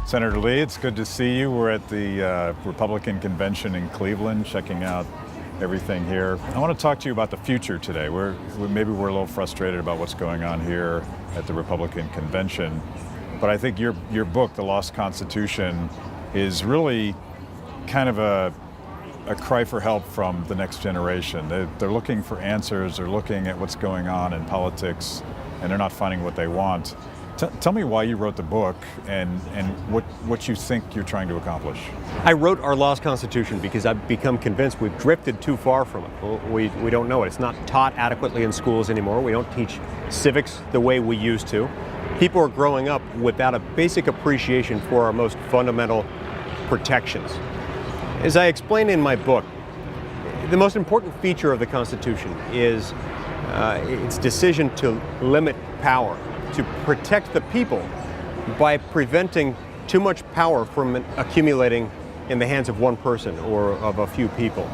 Senator Lee, it's good to see you. We're at the Republican convention in Cleveland, checking out everything here. I want to talk to you about the future today. Maybe we're a little frustrated about what's going on here at the Republican convention, but I think your book, The Lost Constitution, is really kind of a cry for help from the next generation. They're looking for answers, they're looking at what's going on in politics, and they're not finding what they want. Tell me why you wrote the book and what you think you're trying to accomplish. I wrote Our Lost Constitution because I've become convinced we've drifted too far from it. We don't know it. It's not taught adequately in schools anymore. We don't teach civics the way we used to. People are growing up without a basic appreciation for our most fundamental protections. As I explain in my book, the most important feature of the Constitution is its decision to limit power, to protect the people by preventing too much power from accumulating in the hands of one person or of a few people.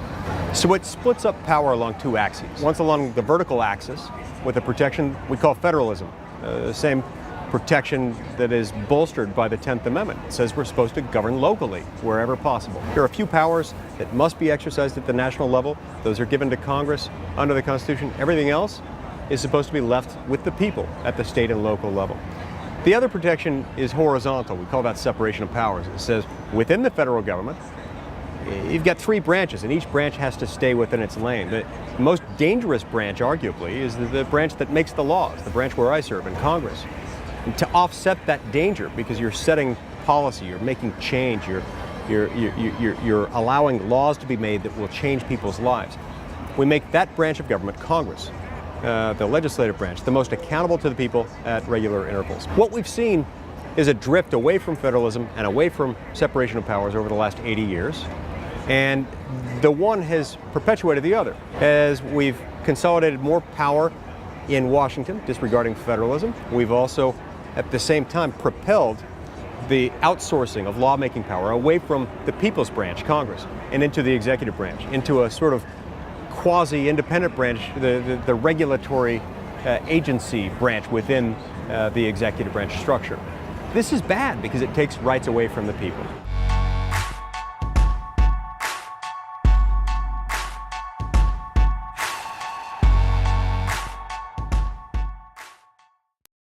So it splits up power along two axes. Once along the vertical axis with a protection we call federalism, the same protection that is bolstered by the 10th Amendment. It says we're supposed to govern locally wherever possible. There are a few powers that must be exercised at the national level. Those are given to Congress under the Constitution. Everything else is supposed to be left with the people at the state and local level. The other protection is horizontal. We call that separation of powers. It says within the federal government, you've got three branches, and each branch has to stay within its lane. The most dangerous branch, arguably, is the branch that makes the laws, the branch where I serve in Congress. And to offset that danger, because you're setting policy, you're making change, you're allowing laws to be made that will change people's lives. We make that branch of government, Congress, the legislative branch, the most accountable to the people at regular intervals. What we've seen is a drift away from federalism and away from separation of powers over the last 80 years. And the one has perpetuated the other. As we've consolidated more power in Washington, disregarding federalism, we've also, at the same time, propelled the outsourcing of lawmaking power away from the people's branch, Congress, and into the executive branch, into a sort of quasi-independent branch, the regulatory agency branch within the executive branch structure. This is bad because it takes rights away from the people.